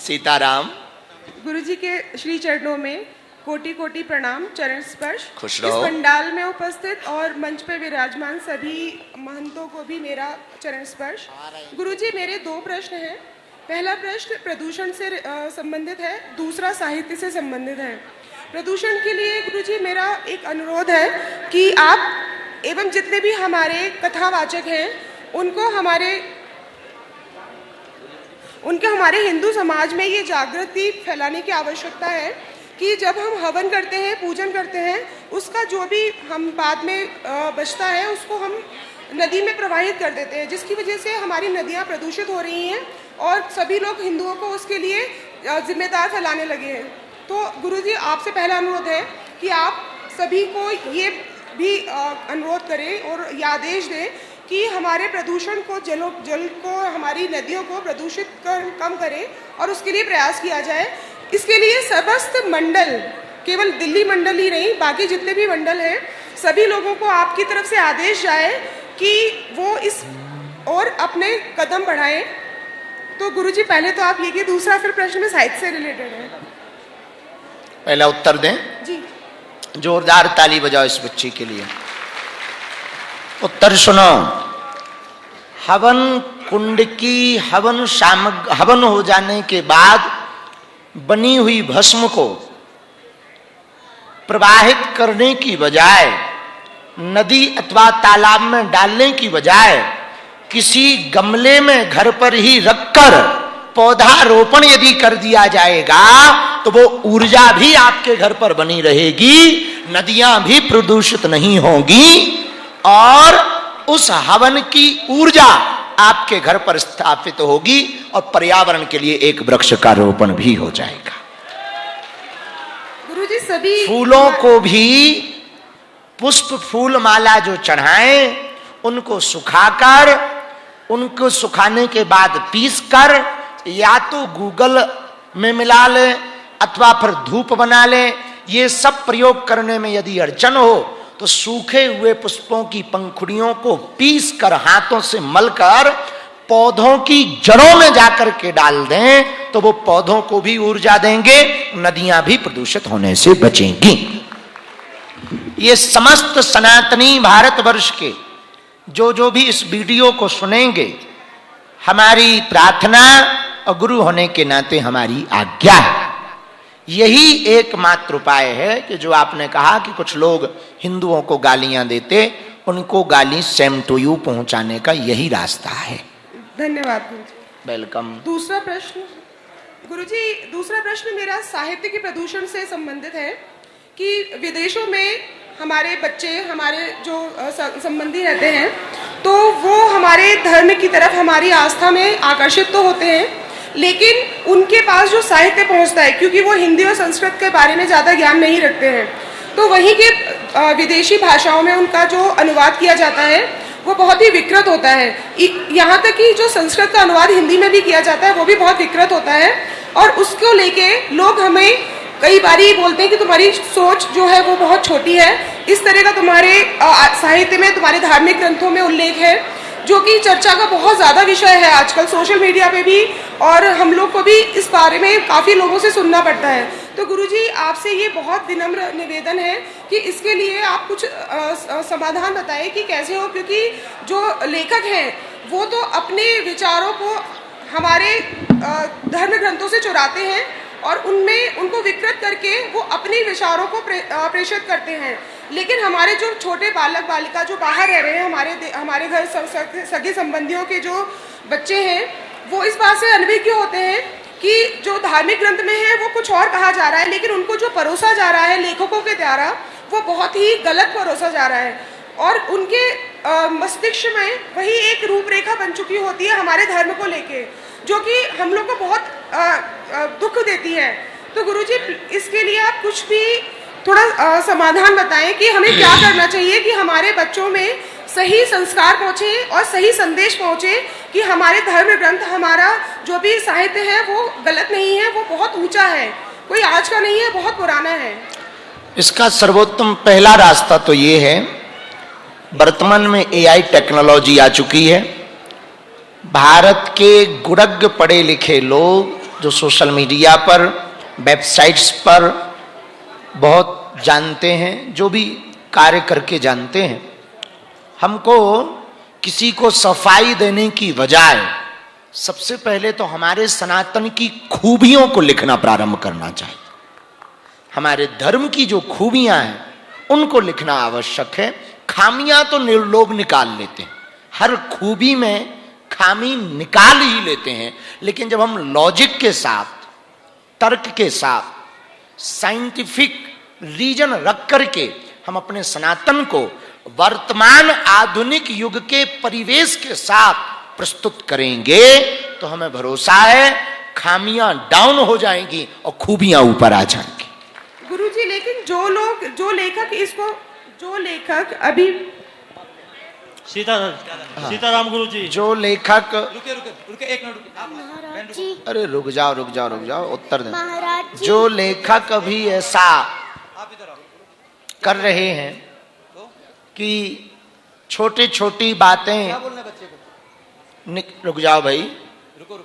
सीताराम। गुरुजी के श्री चरणों में कोटि कोटि प्रणाम, चरण स्पर्श। खुश इस रहो। पंडाल में उपस्थित और मंच पे विराजमान सभी महंतों को भी मेरा चरण स्पर्श। गुरुजी, मेरे दो प्रश्न हैं। पहला प्रश्न प्रदूषण से संबंधित है, दूसरा साहित्य से संबंधित है। प्रदूषण के लिए गुरुजी मेरा एक अनुरोध है कि आप एवं जितने भी हमारे कथावाचक हैं उनको हमारे हिंदू समाज में ये जागृति फैलाने की आवश्यकता है कि जब हम हवन करते हैं, पूजन करते हैं, उसका जो भी हम बाद में बचता है उसको हम नदी में प्रवाहित कर देते हैं, जिसकी वजह से हमारी नदियाँ प्रदूषित हो रही हैं और सभी लोग हिंदुओं को उसके लिए जिम्मेदार फैलाने लगे हैं। तो गुरुजी, आपसे पहला अनुरोध है कि आप सभी को ये भी अनुरोध करें और ये आदेश दें कि हमारे प्रदूषण को जल को, हमारी नदियों को प्रदूषित कम करें और उसके लिए प्रयास किया जाए। इसके लिए समस्त मंडल, केवल दिल्ली मंडल ही नहीं, बाकी जितने भी मंडल हैं, सभी लोगों को आपकी तरफ से आदेश जाए कि वो इस और अपने कदम बढ़ाएं। तो गुरुजी, पहले तो आप ये कि दूसरा फिर प्रश्न में साहित्य से रिलेटेड है। पहला उत्तर दें जी। जोरदार ताली बजाओ इस बच्ची के लिए। उत्तर सुनो। हवन कुंड की हवन हो जाने के बाद बनी हुई भस्म को प्रवाहित करने की बजाय, नदी अथवा तालाब में डालने की बजाय, किसी गमले में घर पर ही रखकर पौधारोपण यदि कर दिया जाएगा तो वो ऊर्जा भी आपके घर पर बनी रहेगी, नदियां भी प्रदूषित नहीं होंगी और उस हवन की ऊर्जा आपके घर पर स्थापित होगी और पर्यावरण के लिए एक वृक्ष का रोपण भी हो जाएगा। गुरुजी, सभी फूलों को भी पुष्प फूल माला जो चढ़ाएं, उनको सुखाकर, उनको सुखाने के बाद पीसकर या तो गूगल में मिला ले अथवा फिर धूप बना ले। ये सब प्रयोग करने में यदि अड़चन हो तो सूखे हुए पुष्पों की पंखुड़ियों को पीस कर हाथों से मलकर पौधों की जड़ों में जाकर के डाल दें तो वो पौधों को भी ऊर्जा देंगे, नदियां भी प्रदूषित होने से बचेंगी। ये समस्त सनातनी भारतवर्ष के जो भी इस वीडियो को सुनेंगे, हमारी प्रार्थना और गुरु होने के नाते हमारी आज्ञा है। यही एकमात्र उपाय है कि जो आपने कहा कि कुछ लोग हिंदुओं को गालियां देते, उनको गाली सेम टू यू पहुंचाने का यही रास्ता है। धन्यवाद गुरुजी। वेलकम। दूसरा प्रश्न गुरुजी, दूसरा प्रश्न मेरा साहित्य के प्रदूषण से संबंधित है कि विदेशों में हमारे बच्चे, हमारे जो संबंधी रहते हैं, तो वो हमारे धर्म की तरफ, हमारी आस्था में आकर्षित तो होते हैं, लेकिन उनके पास जो साहित्य पहुंचता है, क्योंकि वो हिंदी और संस्कृत के बारे में ज़्यादा ज्ञान नहीं रखते हैं, तो वहीं के विदेशी भाषाओं में उनका जो अनुवाद किया जाता है वो बहुत ही विकृत होता है। यहाँ तक कि जो संस्कृत का अनुवाद हिंदी में भी किया जाता है वो भी बहुत विकृत होता है और उसको लेके लोग हमें कई बार ये बोलते हैं कि तुम्हारी सोच जो है वो बहुत छोटी है। इस तरह का तुम्हारे साहित्य में, तुम्हारे धार्मिक ग्रंथों में उल्लेख है, जो कि चर्चा का बहुत ज़्यादा विषय है आजकल सोशल मीडिया पे भी, और हम लोग को भी इस बारे में काफ़ी लोगों से सुनना पड़ता है। तो गुरुजी, आपसे ये बहुत विनम्र निवेदन है कि इसके लिए आप कुछ समाधान बताएं कि कैसे हो, क्योंकि जो लेखक हैं वो तो अपने विचारों को हमारे धर्म ग्रंथों से चुराते हैं और उनमें उनको विकृत करके वो अपने विचारों को प्रेषित करते हैं, लेकिन हमारे जो छोटे बालक बालिका जो बाहर रह रहे हैं, हमारे घर सगे संबंधियों के जो बच्चे हैं, वो इस बात से अनभिज्ञ होते हैं कि जो धार्मिक ग्रंथ में है वो कुछ और कहा जा रहा है, लेकिन उनको जो परोसा जा रहा है लेखकों के द्वारा वो बहुत ही गलत परोसा जा रहा है और उनके मस्तिष्क में वही एक रूपरेखा बन चुकी होती है हमारे धर्म को लेके, जो कि हम लोग को बहुत दुख देती है। तो गुरुजी, इसके लिए आप कुछ भी थोड़ा समाधान बताएं कि हमें क्या करना चाहिए कि हमारे बच्चों में सही संस्कार पहुँचे और सही संदेश पहुँचे कि हमारे धर्म ग्रंथ, हमारा जो भी साहित्य है वो गलत नहीं है, वो बहुत ऊंचा है, कोई आज का नहीं है, बहुत पुराना है। इसका सर्वोत्तम पहला रास्ता तो ये है, वर्तमान में एआई टेक्नोलॉजी आ चुकी है। भारत के गुणज्ञ पढ़े लिखे लोग जो सोशल मीडिया पर, वेबसाइट्स पर बहुत जानते हैं, जो भी कार्य करके जानते हैं, हमको किसी को सफाई देने की बजाय सबसे पहले तो हमारे सनातन की खूबियों को लिखना प्रारंभ करना चाहिए। हमारे धर्म की जो खूबियां हैं उनको लिखना आवश्यक है। खामियां तो लोग निकाल लेते हैं, हर खूबी में खामी निकाल ही लेते हैं, लेकिन जब हम लॉजिक के साथ, तर्क के साथ, साइंटिफिक रीजन रख करके हम अपने सनातन को वर्तमान आधुनिक युग के परिवेश के साथ प्रस्तुत करेंगे तो हमें भरोसा है खामियां डाउन हो जाएंगी और खूबियां ऊपर आ जाएंगी। गुरुजी, लेकिन जो लेखक अभी सीताराम गुरुजी, जो लेखक, रुके एक मिनट, अरे रुक जाओ उत्तर दें। महाराज जी, जो लेखक अभी ऐसा आप इधर आओ। कर रहे हैं कि छोटी छोटी बातें, क्या बोलना है बच्चे को? रुक जाओ भाई, रुको,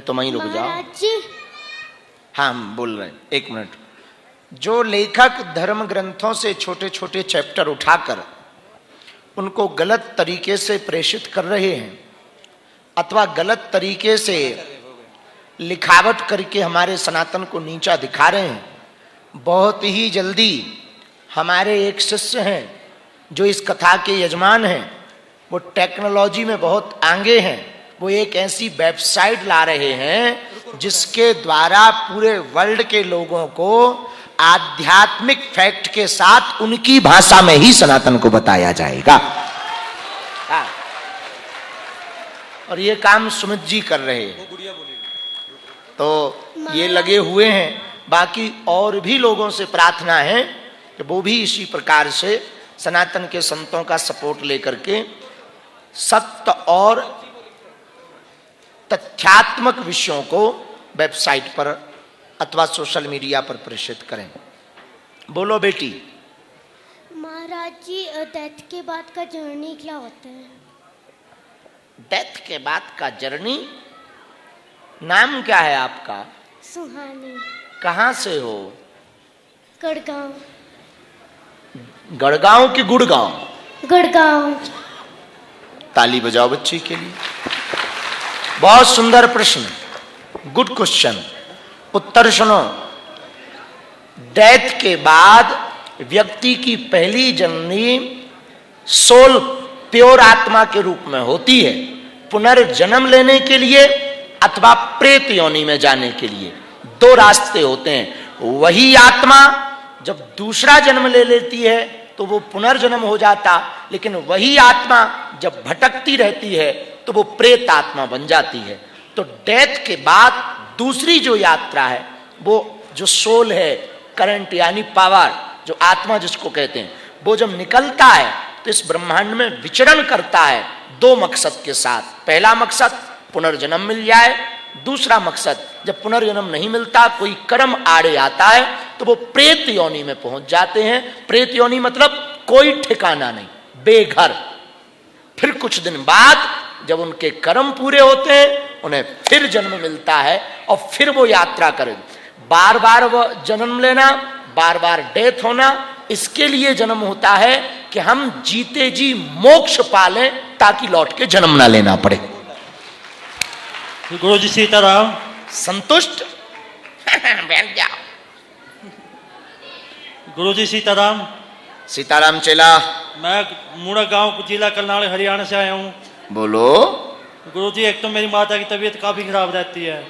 तुम ही रुक जाओ। महाराज जी, हाँ हम बोल रहे हैं, एक मिनट। जो लेखक धर्म ग्रंथों से छोटे छोटे चैप्टर उठाकर उनको गलत तरीके से प्रेषित कर रहे हैं अथवा गलत तरीके से लिखावट करके हमारे सनातन को नीचा दिखा रहे हैं, बहुत ही जल्दी हमारे एक शिष्य हैं जो इस कथा के यजमान हैं, वो टेक्नोलॉजी में बहुत आगे हैं, वो एक ऐसी वेबसाइट ला रहे हैं जिसके द्वारा पूरे वर्ल्ड के लोगों को आध्यात्मिक फैक्ट के साथ उनकी भाषा में ही सनातन को बताया जाएगा। हाँ। और ये काम सुमित जी कर रहे हैं, तो ये लगे हुए हैं। बाकी और भी लोगों से प्रार्थना है कि वो भी इसी प्रकार से सनातन के संतों का सपोर्ट लेकर के सत्य और तथ्यात्मक विषयों को वेबसाइट पर अथवा सोशल मीडिया पर प्रेषित करें। बोलो बेटी। महाराज जी, डेथ के बाद का जर्नी क्या होता है? डेथ के बाद का जर्नी, नाम क्या है आपका? सुहानी। कहाँ से हो? गढ़गांव। गढ़गांव की गुड़गांव? गढ़गांव। ताली बजाओ बच्ची के लिए। बहुत सुंदर प्रश्न, गुड क्वेश्चन। उत्तर सुनो। डेथ के बाद व्यक्ति की पहली जर्नी सोल, प्योर आत्मा के रूप में होती है, पुनर्जन्म लेने के लिए अथवा प्रेत योनि में जाने के लिए। दो रास्ते होते हैं। वही आत्मा जब दूसरा जन्म ले लेती है तो वो पुनर्जन्म हो जाता, लेकिन वही आत्मा जब भटकती रहती है तो वो प्रेत आत्मा बन जाती है। तो डेथ के बाद दूसरी जो यात्रा है, वो जो सोल है, करंट यानी पावर, जो आत्मा जिसको कहते हैं, वो जब निकलता है तो इस ब्रह्मांड में विचरण करता है दो मकसद के साथ। पहला मकसद पुनर्जन्म मिल जाए, दूसरा मकसद जब पुनर्जन्म नहीं मिलता, कोई कर्म आड़े आता है, तो वो प्रेत योनि में पहुंच जाते हैं। प्रेत योनि मतलब कोई ठिकाना नहीं, बेघर। फिर कुछ दिन बाद जब उनके कर्म पूरे होते हैं, उन्हें फिर जन्म मिलता है और फिर वो यात्रा करें। बार बार वो जन्म लेना, बार बार डेथ होना, इसके लिए जन्म होता है कि हम जीते जी मोक्ष पालें, ताकि लौट के जन्म ना लेना पड़े। गुरुजी सीताराम। संतुष्ट? बैठ जाओ। गुरुजी सीताराम। सीताराम चेला। मैं मुड़ा गांव, जिला करनाल, हरियाणा से आया हूँ। बोलो। गुरुजी, एक तो मेरी माता की तबीयत काफी खराब रहती है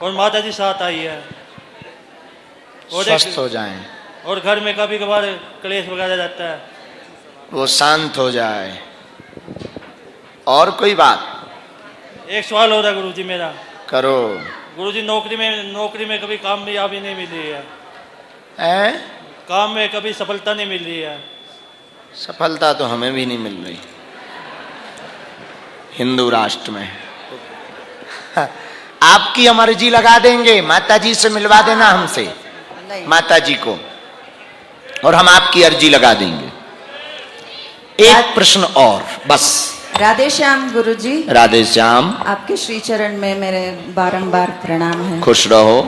और माता जी साथ आई है, और स्वस्थ हो जाएं, और घर में कभी कभार क्लेश वगैरह रहता है, वो शांत हो जाए। और कोई बात? एक सवाल हो रहा है गुरुजी मेरा। करो। गुरुजी, नौकरी में कभी कामयाबी नहीं मिली है, हैं? काम में कभी सफलता नहीं मिल रही है। सफलता तो हमें भी नहीं मिल रही हिंदू राष्ट्र में। आपकी हम अर्जी लगा देंगे, माता जी से मिलवा देना हमसे, माता जी को, और हम आपकी अर्जी लगा देंगे। एक प्रश्न और, बस राधे श्याम गुरुजी। राधे श्याम। आपके श्री चरण में मेरे बारंबार प्रणाम है। खुश रहो।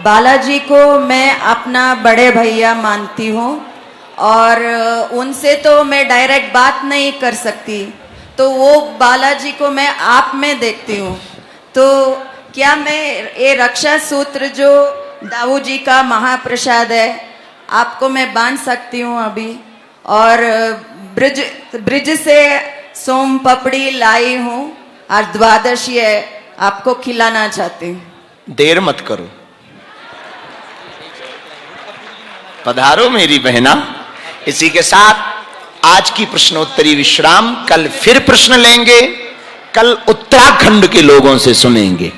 बालाजी को मैं अपना बड़े भैया मानती हूँ और उनसे तो मैं डायरेक्ट बात नहीं कर सकती, तो वो बालाजी को मैं आप में देखती हूँ। तो क्या मैं ये रक्षा सूत्र जो दाऊ जी का महाप्रसाद है आपको मैं बांध सकती हूँ अभी? और ब्रिज से सोम पपड़ी लाई हूँ और द्वादशी है, आपको खिलाना चाहती हूँ। देर मत करो, पधारो मेरी बहना। इसी के साथ आज की प्रश्नोत्तरी विश्राम। कल फिर प्रश्न लेंगे, कल उत्तराखंड के लोगों से सुनेंगे।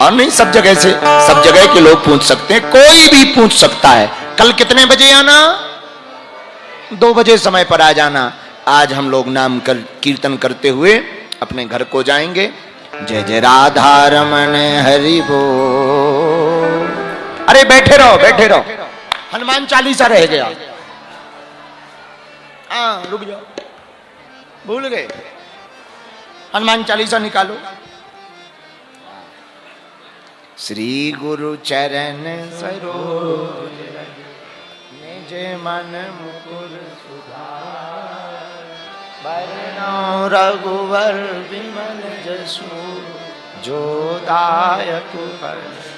और नहीं, सब जगह से, सब जगह के लोग पूछ सकते हैं, कोई भी पूछ सकता है। कल कितने बजे आना? 2 बजे समय पर आ जाना। आज हम लोग नाम कीर्तन करते हुए अपने घर को जाएंगे। जय जय राधा रमन हरि बोल। अरे बैठे रहो, बैठे रहो, हनुमान चालीसा रह गया। हाँ रुक जाओ, भूल गए। हनुमान चालीसा निकालो। श्री गुरु चरण सरोज निज मन मुकुर सुधार, बरनौ रघुवर विमल जसु जो दायक फल।